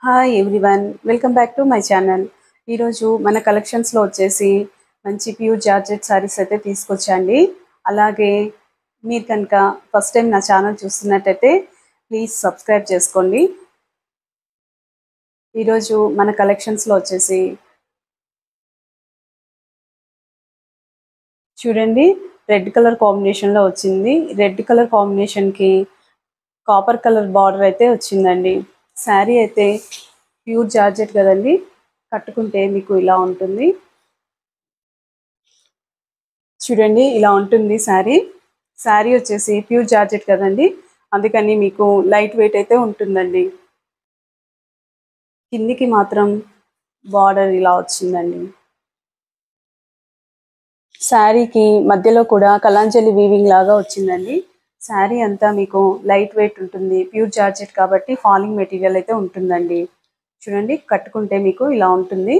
Hi everyone, welcome back to my channel. ఈరోజు మన కలెక్షన్స్లో వచ్చేసి మంచి ప్యూర్ జార్జెట్ శారీస్ అయితే తీసుకొచ్చండి. అలాగే మీరు కనుక ఫస్ట్ టైం నా ఛానల్ చూస్తున్నట్టయితే ప్లీజ్ సబ్స్క్రైబ్ చేసుకోండి. ఈరోజు మన కలెక్షన్స్లో వచ్చేసి చూడండి, రెడ్ కలర్ కాంబినేషన్లో వచ్చింది. రెడ్ కలర్ కాంబినేషన్కి కాపర్ కలర్ బార్డర్ అయితే వచ్చిందండి. శారీ అయితే ప్యూర్ జార్జెట్ కదండి, కట్టుకుంటే మీకు ఇలా ఉంటుంది. చూడండి, ఇలా ఉంటుంది శారీ వచ్చేసి ప్యూర్ జార్జెట్ కదండి, అందుకని మీకు లైట్ వెయిట్ అయితే ఉంటుందండి. కిందికి మాత్రం బార్డర్ ఇలా వచ్చిందండి. శారీకి మధ్యలో కూడా కలాంజలి వీవింగ్ లాగా వచ్చిందండి. శారీ అంతా మీకు లైట్ వెయిట్ ఉంటుంది, ప్యూర్ జార్జెట్ కాబట్టి ఫాలింగ్ మెటీరియల్ అయితే ఉంటుందండి. చూడండి, కట్టుకుంటే మీకు ఇలా ఉంటుంది.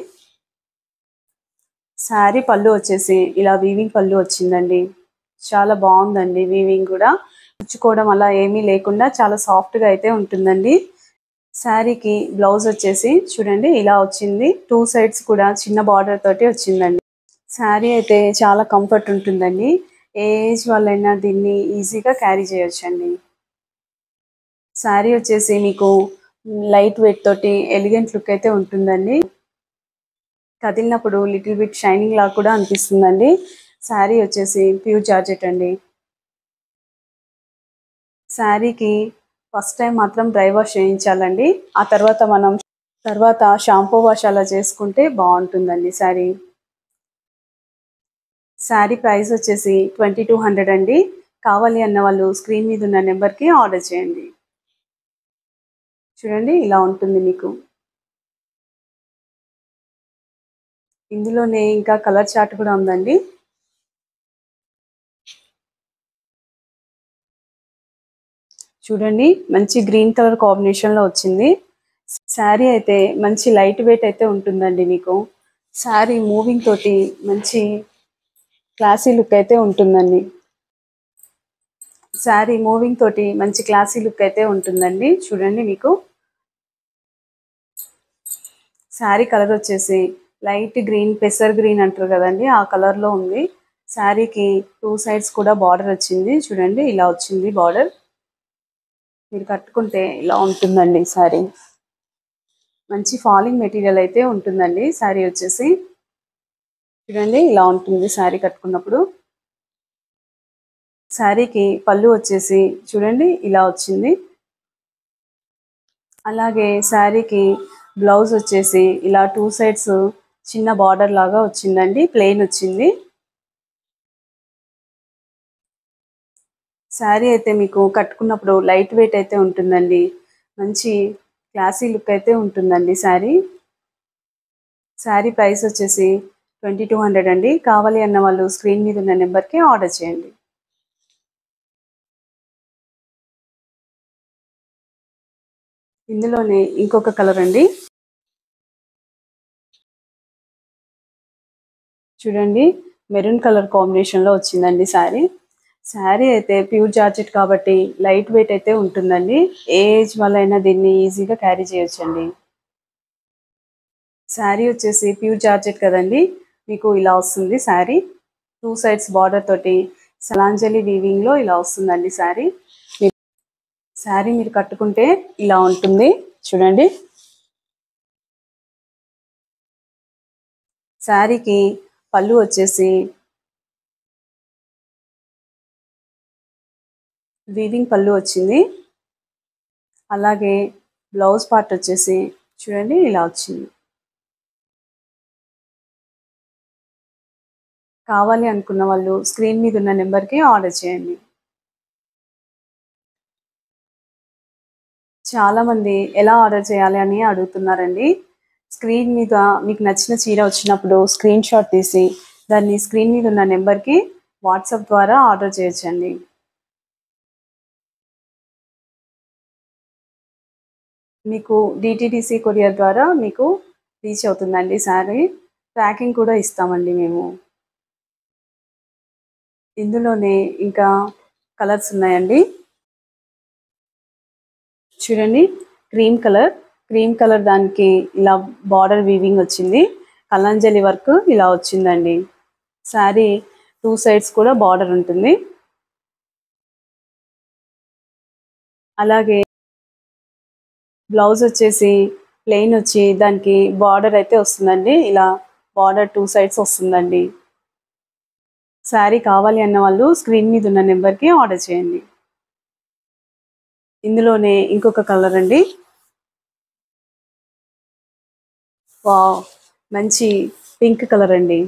శారీ పళ్ళు వచ్చేసి ఇలా వీవింగ్ పళ్ళు వచ్చిందండి. చాలా బాగుందండి. వీవింగ్ కూడా కుచ్చుకోవడం అలా ఏమీ లేకుండా చాలా సాఫ్ట్గా అయితే ఉంటుందండి. శారీకి బ్లౌజ్ వచ్చేసి చూడండి ఇలా వచ్చింది. 2 సైడ్స్ కూడా చిన్న బార్డర్ తోటి వచ్చిందండి. శారీ అయితే చాలా కంఫర్ట్ ఉంటుందండి. ఏ ఏజ్ వాళ్ళైనా దీన్ని ఈజీగా క్యారీ చేయొచ్చండి. శారీ వచ్చేసి మీకు లైట్ వెయిట్ తోటి ఎలిగెంట్ లుక్ అయితే ఉంటుందండి. కదిలినప్పుడు లిటిల్ బిట్ షైనింగ్ లాగా కూడా అనిపిస్తుందండి. శారీ వచ్చేసి ప్యూర్ జార్జెట్ అండి. శారీకి ఫస్ట్ టైం మాత్రం డ్రై వాష్ చేయించాలండి. ఆ తర్వాత షాంపూ వాష్ అలా చేసుకుంటే బాగుంటుందండి. శారీ ప్రైస్ వచ్చేసి 2200 అండి. కావాలి అన్న వాళ్ళు స్క్రీన్ మీద ఉన్న నెంబర్కి ఆర్డర్ చేయండి. చూడండి, ఇలా ఉంటుంది మీకు. ఇందులోనే ఇంకా కలర్ చార్ట్ కూడా ఉందండి. చూడండి, మంచి గ్రీన్ కలర్ కాంబినేషన్లో వచ్చింది. శారీ అయితే మంచి లైట్ వెయిట్ అయితే ఉంటుందండి మీకు. శారీ మూవింగ్ తోటి మంచి క్లాసీ లుక్ అయితే ఉంటుందండి. శారీ మూవింగ్ తోటి మంచి క్లాసీ లుక్ అయితే ఉంటుందండి. చూడండి, మీకు శారీ కలర్ వచ్చేసి లైట్ గ్రీన్, పెసర్ గ్రీన్ అంటారు కదండి, ఆ కలర్లో ఉంది. శారీకి 2 సైడ్స్ కూడా బార్డర్ వచ్చింది. చూడండి, ఇలా వచ్చింది బార్డర్. మీరు కట్టుకుంటే ఇలా ఉంటుందండి. శారీ మంచి ఫాలింగ్ మెటీరియల్ అయితే ఉంటుందండి. శారీ వచ్చేసి చూడండి, ఇలా ఉంటుంది శారీ కట్టుకున్నప్పుడు. శారీకి పళ్ళు వచ్చేసి చూడండి ఇలా వచ్చింది. అలాగే శారీకి బ్లౌజ్ వచ్చేసి ఇలా 2 సైడ్స్ చిన్న బార్డర్ లాగా వచ్చిందండి, ప్లెయిన్ వచ్చింది. శారీ అయితే మీకు కట్టుకున్నప్పుడు లైట్ వెయిట్ అయితే ఉంటుందండి. మంచి క్లాసీ లుక్ అయితే ఉంటుందండి. శారీ ప్రైస్ వచ్చేసి 2200 అండి. కావాలి అన్న వాళ్ళు స్క్రీన్ మీద ఉన్న నెంబర్కి ఆర్డర్ చేయండి. ఇందులోనే ఇంకొక కలర్ అండి. చూడండి, మెరూన్ కలర్ కాంబినేషన్లో వచ్చిందండి శారీ అయితే ప్యూర్ జార్జెట్ కాబట్టి లైట్ వెయిట్ అయితే ఉంటుందండి. ఏ ఏజ్ వాళ్ళైనా దీన్ని ఈజీగా క్యారీ చేయొచ్చండి. శారీ వచ్చేసి ప్యూర్ జార్జెట్ కదండి, మీకు ఇలా వస్తుంది. శారీ 2 సైడ్స్ బార్డర్ తోటి సలాంజలి వీవింగ్లో ఇలా వస్తుందండి. శారీ మీరు కట్టుకుంటే ఇలా ఉంటుంది. చూడండి, శారీకి పళ్ళు వచ్చేసి వీవింగ్ పళ్ళు వచ్చింది. అలాగే బ్లౌజ్ పార్ట్ వచ్చేసి చూడండి ఇలా వచ్చింది. కావాలి అనుకున్న వాళ్ళు స్క్రీన్ మీద ఉన్న నెంబర్కి ఆర్డర్ చేయండి. చాలామంది ఎలా ఆర్డర్ చేయాలి అని అడుగుతున్నారండి. స్క్రీన్ మీద మీకు నచ్చిన చీర వచ్చినప్పుడు స్క్రీన్ షాట్ తీసి దాన్ని స్క్రీన్ మీద ఉన్న నెంబర్కి వాట్సాప్ ద్వారా ఆర్డర్ చేయొచ్చండి. మీకు డిటిడిసి కొరియర్ ద్వారా మీకు రీచ్ అవుతుందండి. శారీ ట్రాకింగ్ కూడా ఇస్తామండి మేము. ఇందులోనే ఇంకా కలర్స్ ఉన్నాయండి. చూడండి, క్రీమ్ కలర్, క్రీమ్ కలర్ దానికి ఇలా బార్డర్ వీవింగ్ వచ్చింది. కలంజలి వర్క్ ఇలా వచ్చిందండి. శారీ 2 సైడ్స్ కూడా బార్డర్ ఉంటుంది. అలాగే బ్లౌజ్ వచ్చేసి ప్లెయిన్ వచ్చి దానికి బార్డర్ అయితే వస్తుందండి. ఇలా బార్డర్ 2 సైడ్స్ వస్తుందండి. శారీ కావాలి అన్న వాళ్ళు స్క్రీన్ మీద ఉన్న నెంబర్కి ఆర్డర్ చేయండి. ఇందులోనే ఇంకొక కలర్ అండి. వావ్, మంచి పింక్ కలర్ అండి.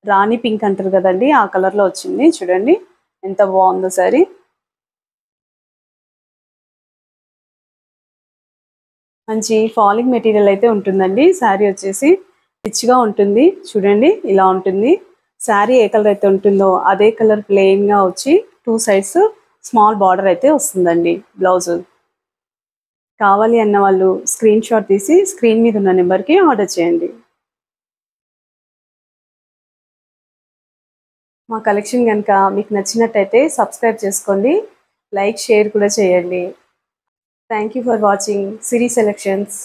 రాణి పింక్ అంటారు కదండి, ఆ కలర్లో వచ్చింది. చూడండి ఎంత బాగుందో శారీ. మంచి ఫాలింగ్ మెటీరియల్ అయితే ఉంటుందండి. శారీ వచ్చేసి రిచ్గా ఉంటుంది. చూడండి ఇలా ఉంటుంది. శారీ ఏ కలర్ అయితే ఉంటుందో అదే కలర్ ప్లెయిన్గా వచ్చి 2 సైడ్స్ స్మాల్ బార్డర్ అయితే వస్తుందండి బ్లౌజ్. కావాలి అన్న వాళ్ళు స్క్రీన్ షాట్ తీసి స్క్రీన్ మీద ఉన్న నెంబర్కి ఆర్డర్ చేయండి. మా కలెక్షన్ కనుక మీకు నచ్చినట్టయితే సబ్స్క్రైబ్ చేసుకోండి, లైక్ షేర్ కూడా చేయండి. Thank you for watching Siri selections.